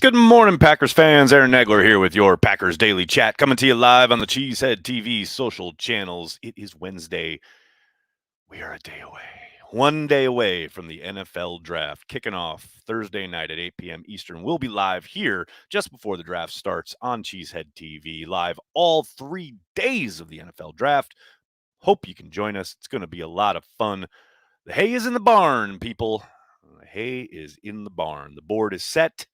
Good morning, Packers fans. Aaron Nagler here with your Packers Daily Chat, coming to you live on the Cheesehead TV social channels. It is Wednesday. We are a day away, 1 day away from the NFL draft, kicking off Thursday night at 8 p.m. Eastern. We'll be live here just before the draft starts on Cheesehead TV, live all 3 days of the NFL draft. Hope you can join us. It's going to be a lot of fun. The hay is in the barn, people. The hay is in the barn. The board is set.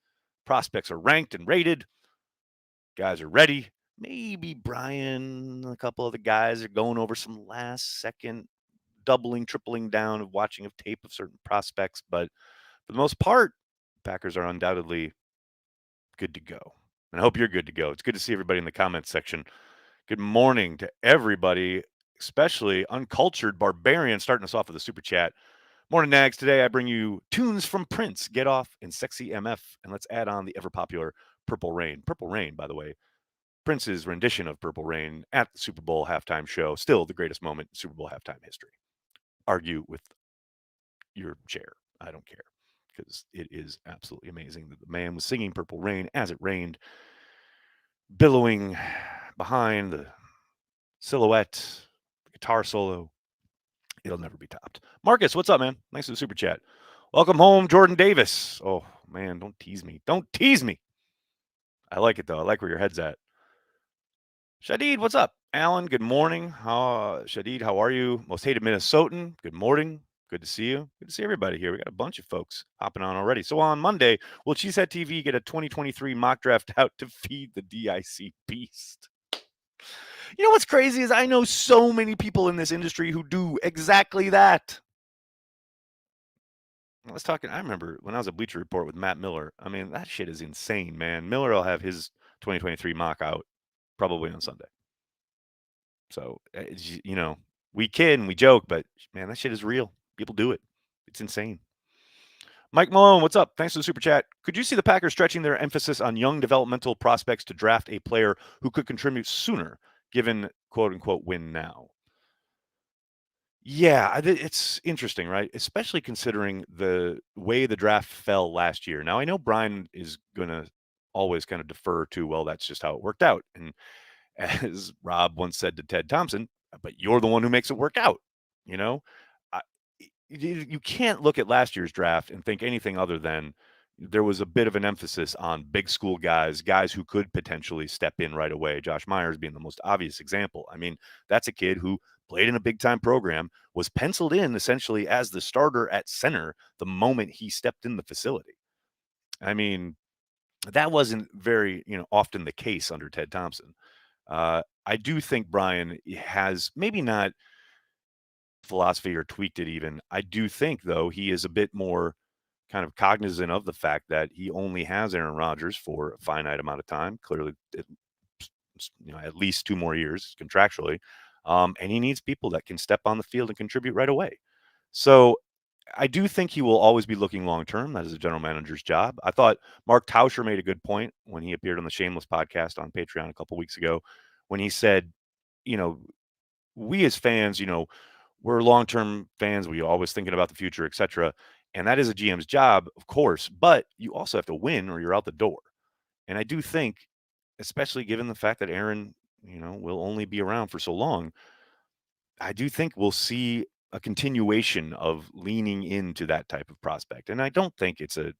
Prospects are ranked and rated. Guys are ready. Maybe Brian, a couple of the guys are going over some last second doubling, tripling down of watching of tape of certain prospects. But for the most part, Packers are undoubtedly good to go. And I hope you're good to go. It's good to see everybody in the comments section. Good morning to everybody, especially Uncultured Barbarian, starting us off with a super chat. Morning, Nags. Today I bring you tunes from Prince, Get Off, and Sexy MF. And let's add on the ever-popular Purple Rain. Purple Rain, by the way, Prince's rendition of Purple Rain at the Super Bowl halftime show. Still the greatest moment in Super Bowl halftime history. Argue with your chair. I don't care, because it is absolutely amazing that the man was singing Purple Rain as it rained, billowing behind the silhouette, the guitar solo. It'll never be topped. Marcus, what's up, man? Thanks for the super chat. Welcome home, Jordan Davis. Oh, man, don't tease me. Don't tease me. I like it, though. I like where your head's at. Shadid, what's up? Alan, good morning. Shadid, how are you? Most hated Minnesotan, good morning. Good to see you. Good to see everybody here. We got a bunch of folks hopping on already. So on Monday, will Cheesehead TV get a 2023 mock draft out to feed the DIC beast? You know what's crazy is I know so many people in this industry who do exactly that. I was talking, I remember when I was at Bleacher Report with Matt Miller. I mean, that shit is insane, man. Miller will have his 2023 mock out probably on Sunday. So, you know, we kid and we joke, but man, that shit is real. People do it. It's insane. Mike Malone, what's up? Thanks for the super chat. Could you see the Packers stretching their emphasis on young developmental prospects to draft a player who could contribute sooner, given quote unquote win now? Yeah, it's interesting, right? Especially considering the way the draft fell last year. Now, I know Brian is going to always kind of defer to, well, that's just how it worked out. And as Rob once said to Ted Thompson, but you're the one who makes it work out. You know, I, you can't look at last year's draft and think anything other than there was a bit of an emphasis on big school guys who could potentially step in right away. Josh Myers being the most obvious example. I mean, that's a kid who played in a big time program, was penciled in essentially as the starter at center the moment he stepped in the facility. I mean, that wasn't very, often the case under Ted Thompson. I do think Brian has maybe not philosophy or tweaked it even. I do think, though, he is a bit more kind of cognizant of the fact that he only has Aaron Rodgers for a finite amount of time, clearly, at least 2 more years contractually. And he needs people that can step on the field and contribute right away. So I do think he will always be looking long term. That is a general manager's job. I thought Mark Tauscher made a good point when he appeared on the Shameless podcast on Patreon a couple weeks ago, when he said, we as fans, we're long term fans. We always thinking about the future, etc. And that is a GM's job, of course, but you also have to win or you're out the door. And I do think, especially given the fact that Aaron, will only be around for so long, I do think we'll see a continuation of leaning into that type of prospect. And I don't think it's a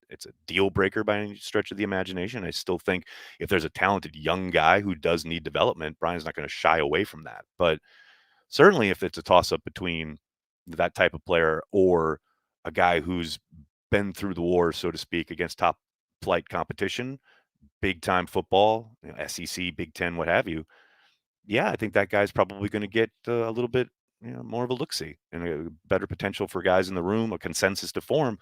deal breaker by any stretch of the imagination. I still think if there's a talented young guy who does need development, Brian's not going to shy away from that. But certainly if it's a toss up between that type of player or a guy who's been through the war, so to speak, against top flight competition, big time football, SEC, Big Ten, what have you. Yeah, I think that guy's probably going to get a little bit more of a look-see and a better potential for guys in the room, a consensus to form.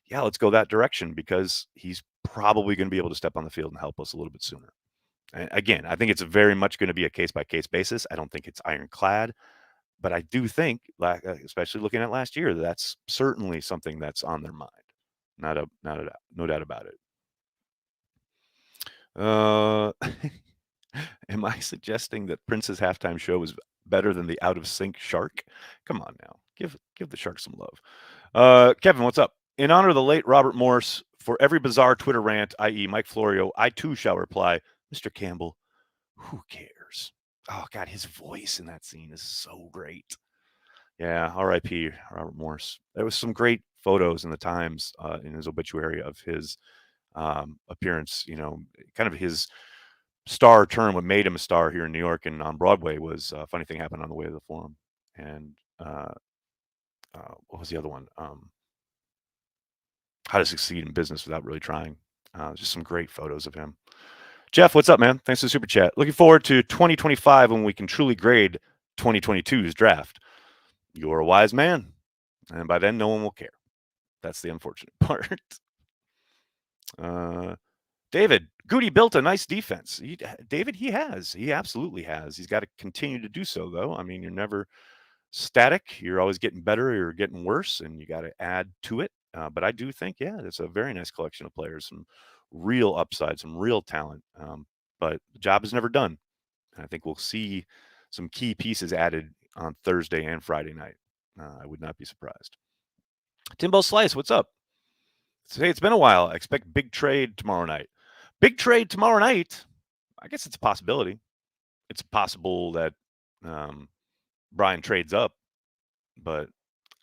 Yeah, let's go that direction because he's probably going to be able to step on the field and help us a little bit sooner. And again, I think it's very much going to be a case-by-case basis. I don't think it's ironclad, but I do think, especially looking at last year, that's certainly something that's on their mind. No doubt about it. Am I suggesting that Prince's halftime show was better than the out of sync Shark? Come on now, give the Shark some love. Kevin, what's up? In honor of the late Robert Morse, For every bizarre Twitter rant, i.e., Mike Florio, I too shall reply, Mr. Campbell, who cares? Oh, God, his voice in that scene is so great. Yeah, R.I.P. Robert Morse. There was some great photos in the Times in his obituary of his appearance. Kind of his star turn. What made him a star here in New York and on Broadway was a funny thing happened on the way to the Forum. And what was the other one? How to Succeed in Business Without Really Trying. Just some great photos of him. Jeff, what's up, man? Thanks for the super chat. Looking forward to 2025 when we can truly grade 2022's draft. You're a wise man. And by then, no one will care. That's the unfortunate part. David, Goody built a nice defense. David, he has. He absolutely has. He's got to continue to do so, though. I mean, you're never static. You're always getting better. You're getting worse, and you got to add to it. But I do think, yeah, it's a very nice collection of players, some real upside, some real talent. But the job is never done. I think we'll see some key pieces added on Thursday and Friday night. I would not be surprised. Timbo Slice, what's up? Hey, it's been a while. I expect big trade tomorrow night. Big trade tomorrow night. I guess it's a possibility. It's possible that Brian trades up, but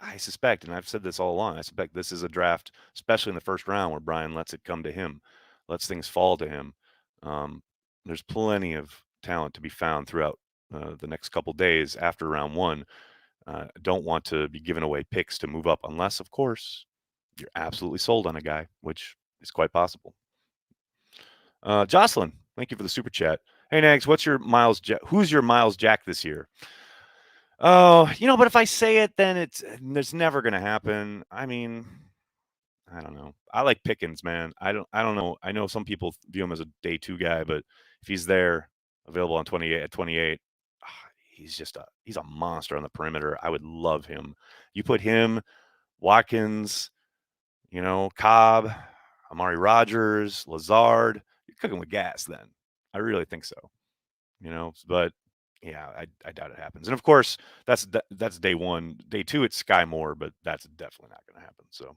I suspect, and I've said this all along, I suspect this is a draft, especially in the first round, where Brian lets it come to him, lets things fall to him. There's plenty of talent to be found throughout the next couple days after round one. Don't want to be giving away picks to move up unless, of course, you're absolutely sold on a guy, which is quite possible. Jocelyn, thank you for the super chat. Hey, Nags, who's your Miles Jack this year? Oh, but if I say it, then it's never going to happen. I mean, I don't know. I like Pickens, man. I don't know. I know some people view him as a day 2 guy, but if he's there available on 28, he's a monster on the perimeter. I would love him. You put him, Watkins, Cobb, Amari Rogers, Lazard, you're cooking with gas then. I really think so. But yeah, I doubt it happens. And of course, that's day 1. Day 2, it's Sky Moore, but that's definitely not going to happen. So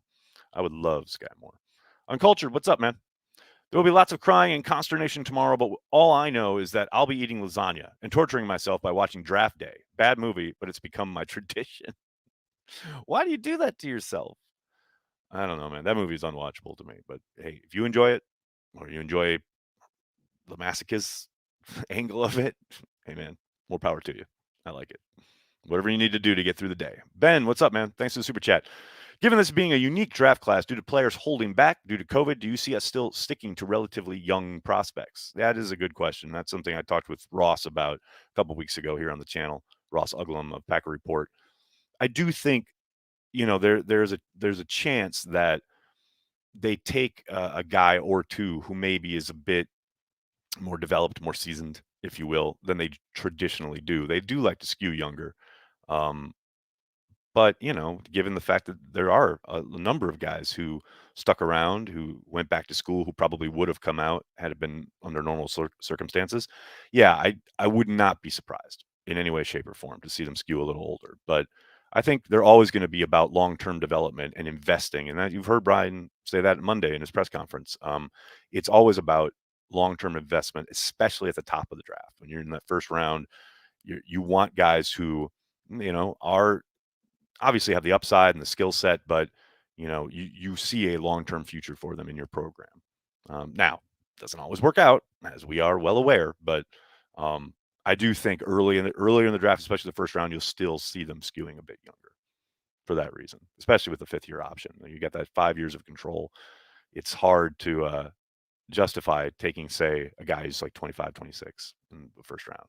I would love Sky Moore. Uncultured, what's up, man? There will be lots of crying and consternation tomorrow, but all I know is that I'll be eating lasagna and torturing myself by watching Draft Day. Bad movie, but it's become my tradition. Why do you do that to yourself? I don't know, man. That movie is unwatchable to me. But hey, if you enjoy it, or you enjoy the masochist angle of it, hey, man, more power to you. I like it. Whatever you need to do to get through the day. Ben, what's up, man? Thanks for the super chat. Given this being a unique draft class due to players holding back due to COVID, do you see us still sticking to relatively young prospects? That is a good question. That's something I talked with Ross about a couple weeks ago here on the channel, Ross Uglum of Packer Report. I do think, there's a chance that they take a guy or two who maybe is a bit more developed, more seasoned, if you will, than they traditionally do. They do like to skew younger. But, given the fact that there are a number of guys who stuck around, who went back to school, who probably would have come out had it been under normal circumstances, yeah, I would not be surprised in any way, shape, or form to see them skew a little older. But I think they're always going to be about long-term development and investing. And that you've heard Brian say that Monday in his press conference. It's always about long-term investment, especially at the top of the draft. When you're in that first round, you want guys who, are obviously have the upside and the skill set, but you see a long-term future for them in your program. Now, it doesn't always work out, as we are well aware, but I do think earlier in the draft, especially the first round, you'll still see them skewing a bit younger for that reason, especially with the 5th-year option. You got that 5 years of control. It's hard to justify taking, say, a guy who's like 25, 26 in the first round.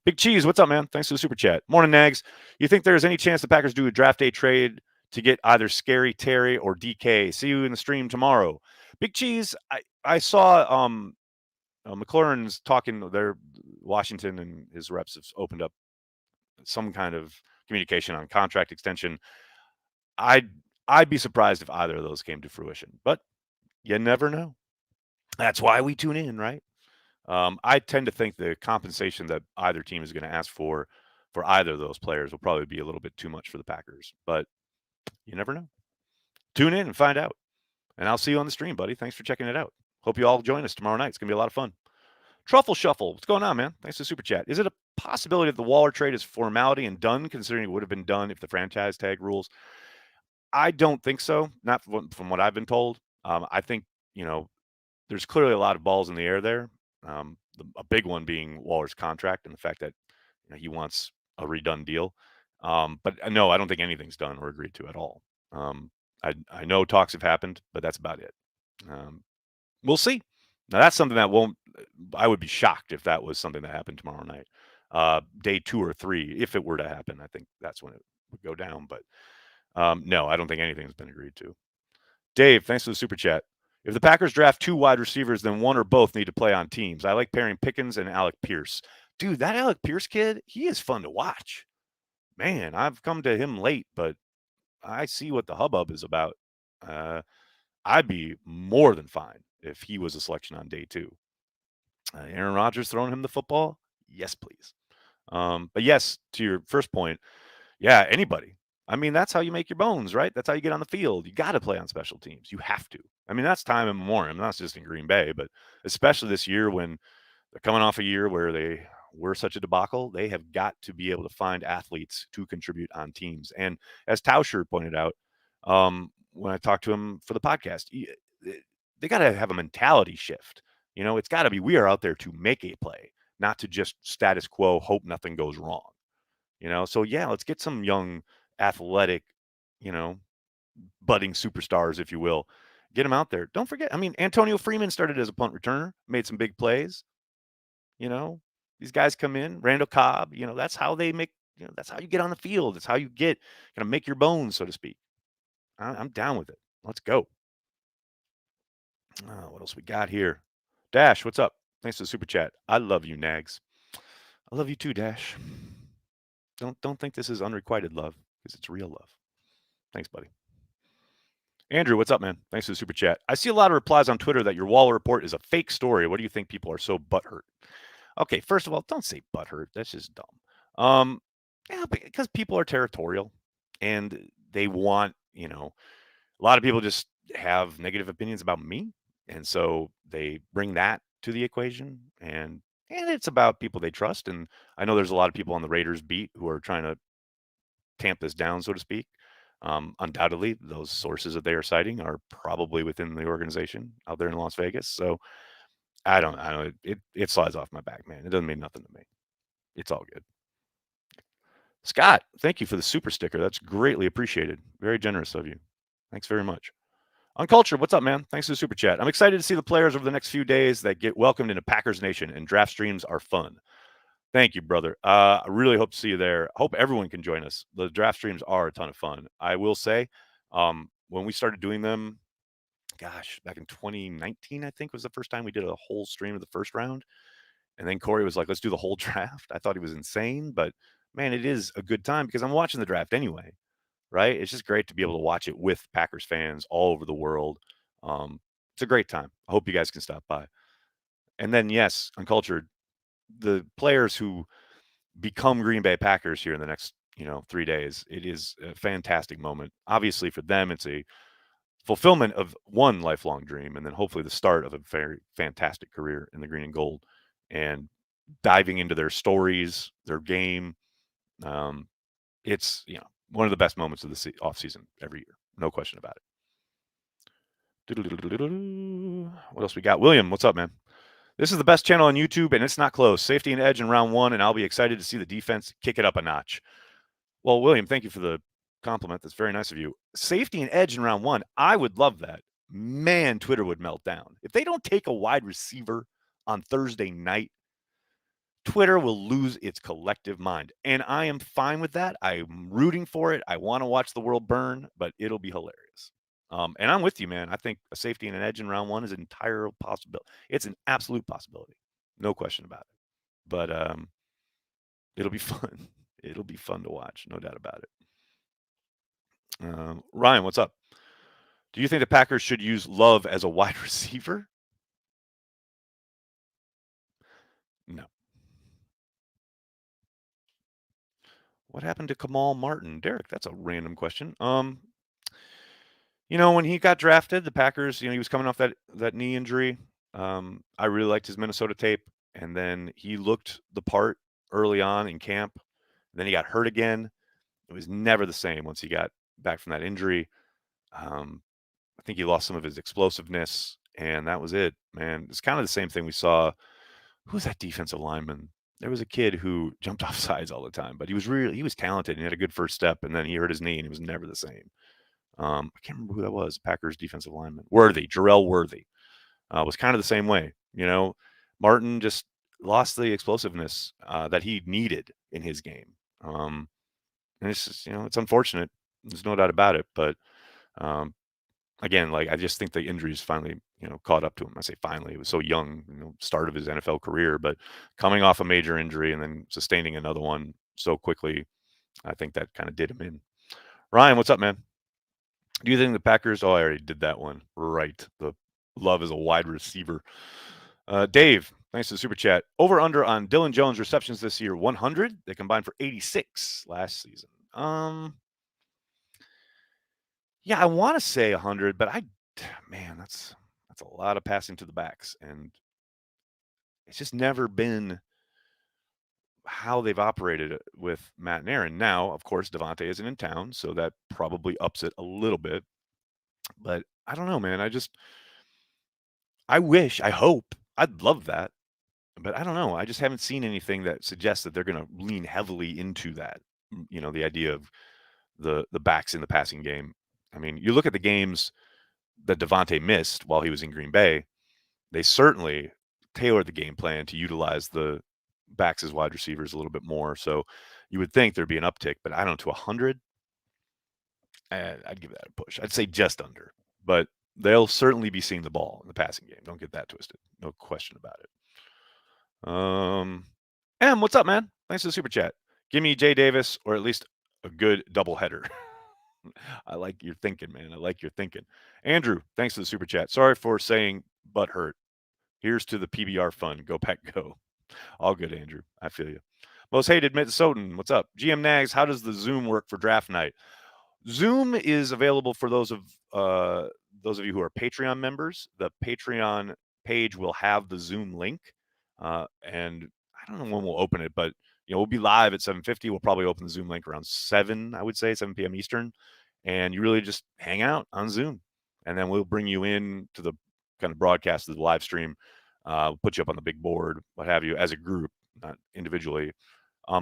Big Cheese, what's up, man? Thanks for the super chat. Morning, Nags. You think there's any chance the Packers do a draft day trade to get either Scary Terry or DK? See you in the stream tomorrow. Big Cheese, I saw McLaurin's talking there. Washington and his reps have opened up some kind of communication on contract extension. I'd be surprised if either of those came to fruition, but you never know. That's why we tune in, right? I tend to think the compensation that either team is going to ask for either of those players will probably be a little bit too much for the Packers, but you never know. Tune in and find out. And I'll see you on the stream, buddy. Thanks for checking it out. Hope you all join us tomorrow night. It's going to be a lot of fun. Truffle Shuffle, what's going on, man? Thanks for the super chat. Is it a possibility that the Waller trade is formality and done, considering it would have been done if the franchise tag rules? I don't think so. Not from what I've been told. I think you know there's clearly a lot of balls in the air there. A big one being Waller's contract and the fact that he wants a redone deal. But no, I don't think anything's done or agreed to at all. I know talks have happened, but that's about it. We'll see. Now that's something that won't. I would be shocked if that was something that happened tomorrow night, day 2 or 3, if it were to happen. I think that's when it would go down. But no, I don't think anything's been agreed to. Dave, thanks for the super chat. If the Packers draft 2 wide receivers, then one or both need to play on teams. I like pairing Pickens and Alec Pierce. Dude, that Alec Pierce kid, he is fun to watch. Man, I've come to him late, but I see what the hubbub is about. I'd be more than fine if he was a selection on day 2. Aaron Rodgers throwing him the football? Yes, please. But yes, to your first point, yeah, anybody. I mean, that's how you make your bones, right? That's how you get on the field. You got to play on special teams. You have to. I mean, that's time immemorial. Not just in Green Bay, but especially this year when they're coming off a year where they were such a debacle. They have got to be able to find athletes to contribute on teams. And as Tauscher pointed out, when I talked to him for the podcast, they got to have a mentality shift. It's got to be we are out there to make a play, not to just status quo, hope nothing goes wrong. So yeah, let's get some young, athletic, you know, budding superstars, if you will. Get them out there. Don't forget, I mean, Antonio Freeman started as a punt returner, made some big plays. You know, these guys come in, Randall Cobb, that's how they make, that's how you get on the field. It's how you get kind of make your bones, so to speak. I'm down with it. Let's go. What else we got here? Dash, what's up? Thanks for the super chat. I love you, Nags. I love you too, Dash. Don't think this is unrequited love because it's real love. Thanks, buddy. Andrew, what's up, man? Thanks for the super chat. I see a lot of replies on Twitter that your Waller report is a fake story. What do you think people are so butthurt? Okay, first of all, don't say butthurt. That's just dumb. Yeah, because people are territorial and they want, a lot of people just have negative opinions about me. And so they bring that to the equation. And it's about people they trust. And I know there's a lot of people on the Raiders beat who are trying to tamp this down, so to speak. Undoubtedly, those sources that they are citing are probably within the organization out there in Las Vegas. So I don't know. It slides off my back, man. It doesn't mean nothing to me. It's all good. Scott, thank you for the super sticker. That's greatly appreciated. Very generous of you. Thanks very much. Uncultured, what's up, man? Thanks for the super chat. I'm excited to see the players over the next few days that get welcomed into Packers Nation, and draft streams are fun. Thank you, brother. I really hope to see you there. Hope everyone can join us. The draft streams are a ton of fun. I will say, when we started doing them, gosh, back in 2019, I think was the first time we did a whole stream of the first round. And then Corey was like, let's do the whole draft. I thought he was insane, but man, it is a good time because I'm watching the draft anyway, right? It's just great to be able to watch it with Packers fans all over the world. It's a great time. I hope you guys can stop by. And then, yes, Uncultured, the players who become Green Bay Packers here in the next, 3 days, it is a fantastic moment. Obviously, for them, it's a fulfillment of one lifelong dream, and then hopefully the start of a very fantastic career in the green and gold. And diving into their stories, their game, it's one of the best moments of the off season every year, no question about it. What else we got? William, what's up, man? This is the best channel on YouTube, and it's not close. Safety and edge in round 1, and I'll be excited to see the defense kick it up a notch. Well, William, thank you for the compliment. That's very nice of you. Safety and edge in round 1, I would love that. Man, Twitter would melt down. If they don't take a wide receiver on Thursday night, Twitter will lose its collective mind. And I am fine with that. I'm rooting for it. I want to watch the world burn, but it'll be hilarious. And I'm with you, man. I think a safety and an edge in round 1 is an entire possibility. It's an absolute possibility. No question about it. But it'll be fun. It'll be fun to watch. No doubt about it. Ryan, what's up? Do you think the Packers should use Love as a wide receiver? No. What happened to Kamal Martin? Derek, that's a random question. When he got drafted, the Packers, he was coming off that knee injury. I really liked his Minnesota tape, and then he looked the part early on in camp. Then he got hurt again. It was never the same once he got back from that injury. Um, I think he lost some of his explosiveness, and that was it, man. It's kind of the same thing we saw. Who's that defensive lineman? There was a kid who jumped off sides all the time, but he was talented and he had a good first step, and then he hurt his knee and he was never the same. I can't remember who that was. Packers defensive lineman. Worthy, Jarrell Worthy, was kind of the same way. Martin just lost the explosiveness that he needed in his game. And it's just, it's unfortunate. There's no doubt about it. But um, again, like I just think the injuries finally, caught up to him. I say finally, he was so young, start of his NFL career, but coming off a major injury and then sustaining another one so quickly, I think that kind of did him in. Ryan, what's up, man? Do you think the Packers? Oh, I already did that one. Right. The love is a wide receiver. Dave, thanks for the super chat. Over under on Dylan Jones receptions this year, 100. They combined for 86 last season. Yeah, I want to say 100, but man, that's a lot of passing to the backs, and it's just never been how they've operated with Matt and Aaron. Now, of course, Devontae isn't in town, so that probably ups it a little bit. But I don't know, man. I hope, I'd love that, but I don't know. I just haven't seen anything that suggests that they're going to lean heavily into that. The idea of the backs in the passing game. I mean, you look at the games that Devontae missed while he was in Green Bay. They certainly tailored the game plan to utilize the backs as wide receivers a little bit more. So you would think there'd be an uptick, but I don't know, to 100, I'd give that a push. I'd say just under, but they'll certainly be seeing the ball in the passing game. Don't get that twisted. No question about it. What's up, man? Thanks for the super chat. Give me Jay Davis or at least a good doubleheader. I like your thinking, man. I like your thinking. Andrew, thanks for the super chat. Sorry for saying butt hurt. Here's to the PBR fun. Go Pack Go. All good, Andrew. I feel you. Most hated Minnesotan. What's up? GM Nags, how does the Zoom work for draft night? Zoom is available for those of you who are Patreon members. The Patreon page will have the Zoom link, and I don't know when we'll open it, but we'll be live at 7:50. We'll probably open the Zoom link around 7, I would say 7 p.m. Eastern, and you really just hang out on Zoom, and then we'll bring you in to the kind of broadcast of the live stream, put you up on the big board, what have you, as a group, not individually,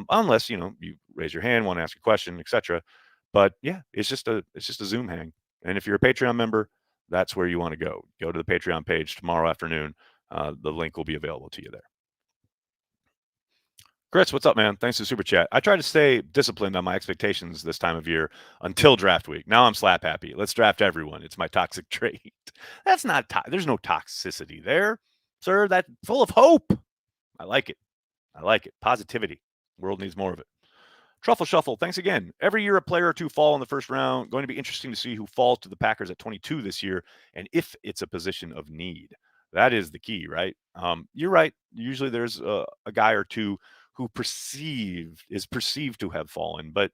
unless you raise your hand, want to ask a question, etc. But yeah, it's just a Zoom hang. And if you're a Patreon member, that's where you want to go. Go to the Patreon page tomorrow afternoon. The link will be available to you there. Chris, what's up, man? Thanks for the super chat. I try to stay disciplined on my expectations this time of year until draft week. Now I'm slap happy. Let's draft everyone. It's my toxic trait. That's not. There's no toxicity there, sir. That's full of hope. I like it. I like it. Positivity. World needs more of it. Truffle Shuffle, thanks again. Every year, a player or two fall in the first round. Going to be interesting to see who falls to the Packers at 22 this year, and if it's a position of need. That is the key, right? You're right. Usually, there's a guy or two who is perceived to have fallen, but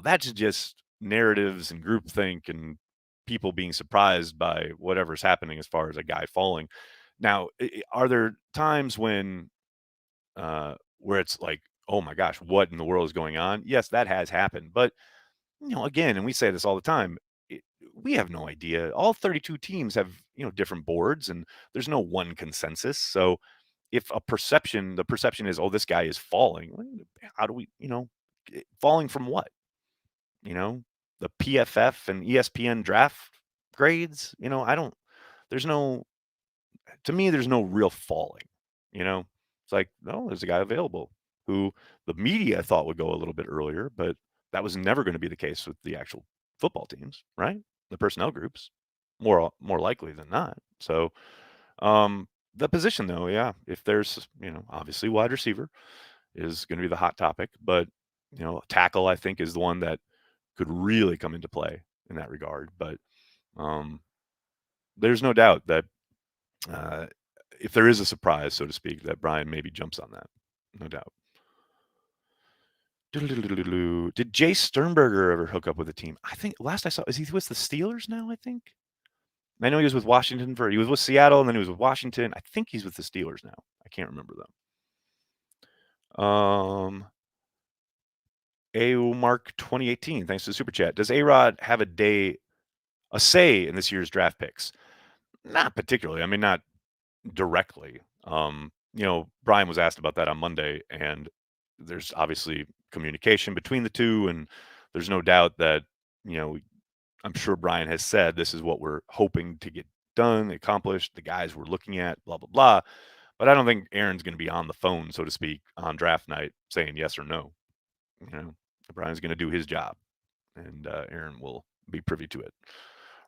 that's just narratives and groupthink and people being surprised by whatever's happening as far as a guy falling. Now, are there times where it's like, oh my gosh, what in the world is going on? Yes, that has happened. But, again, and we say this all the time, we have no idea. All 32 teams have, different boards and there's no one consensus. So if the perception is, oh, this guy is falling, how do we, falling from what? The PFF and ESPN draft grades, there's no, to me, there's no real falling. It's like, no, there's a guy available who the media thought would go a little bit earlier, but that was never going to be the case with the actual football teams, right? The personnel groups, more likely than not. So, the position though, yeah, if there's, obviously wide receiver is going to be the hot topic, but tackle I think is the one that could really come into play in that regard. But there's no doubt that uh, if there is a surprise, so to speak, that Brian maybe jumps on that. No doubt. Did Jay Sternberger ever hook up with a team? I think last I saw, is he with the Steelers now? I think. I know he was with Washington he was with Seattle and then he was with Washington. I think he's with the Steelers now. I can't remember though. AO Mark 2018. Thanks for the super chat. Does A-Rod have a say in this year's draft picks? Not particularly. I mean, not directly. Brian was asked about that on Monday, and there's obviously communication between the two, and there's no doubt that, I'm sure Brian has said this is what we're hoping to get done, accomplished, the guys we're looking at, blah, blah, blah. But I don't think Aaron's going to be on the phone, so to speak, on draft night saying yes or no. Brian's going to do his job, and Aaron will be privy to it.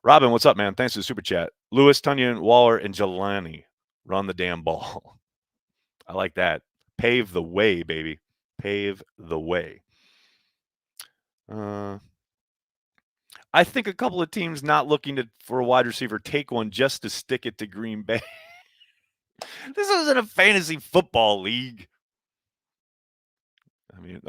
Robin, what's up, man? Thanks for the super chat. Lewis, Tunyon, Waller, and Jelani. Run the damn ball. I like that. Pave the way, baby. Pave the way. I think a couple of teams not looking for a wide receiver take one just to stick it to Green Bay. This isn't a fantasy football league. I mean,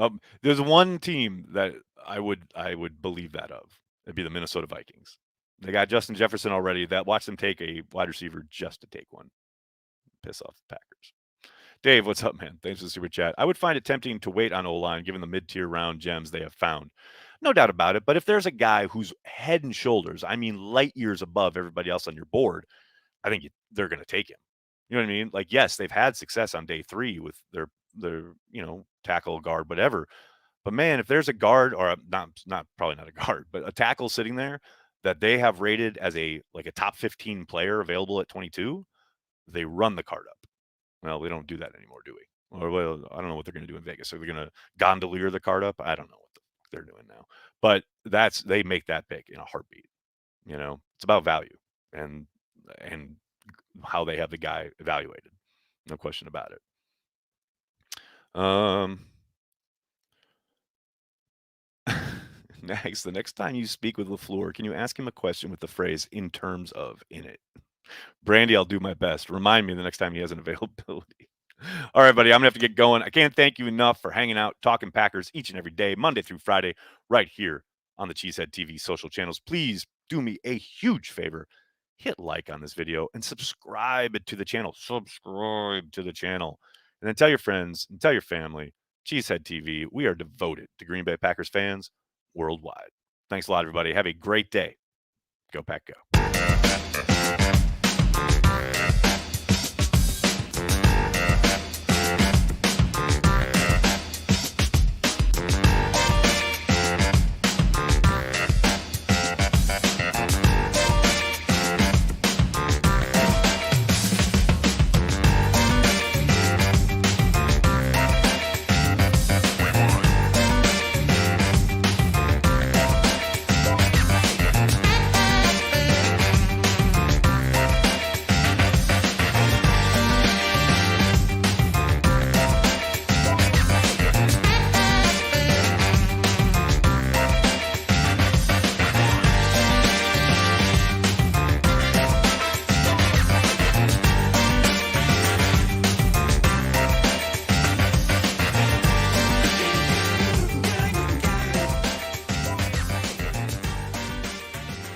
there's one team that I would believe that of. It'd be the Minnesota Vikings. They got Justin Jefferson already. Watch them take a wide receiver just to take one. Piss off the Packers. Dave, what's up, man? Thanks for the super chat. I would find it tempting to wait on O-line given the mid-tier round gems they have found. No doubt about it. But if there's a guy who's head and shoulders, I mean light years above everybody else on your board, I think they're going to take him. You know what I mean? Like, yes, they've had success on day 3 with their tackle, guard, whatever. But man, if there's a guard, or probably not a guard, but a tackle sitting there that they have rated as a top 15 player available at 22, they run the card up. Well, we don't do that anymore, do we? Or I don't know what they're going to do in Vegas. Are they going to gondolier the card up? I don't know what they're doing now. But they make that pick in a heartbeat. It's about value and how they have the guy evaluated. No question about it. Next, the next time you speak with LaFleur, can you ask him a question with the phrase "in terms of" in it? Brandy, I'll do my best. Remind me the next time he has an availability. All right, buddy, I'm going to have to get going. I can't thank you enough for hanging out, talking Packers each and every day, Monday through Friday, right here on the Cheesehead TV social channels. Please do me a huge favor. Hit like on this video and subscribe to the channel. Subscribe to the channel. And then tell your friends and tell your family, Cheesehead TV, we are devoted to Green Bay Packers fans worldwide. Thanks a lot, everybody. Have a great day. Go Pack Go.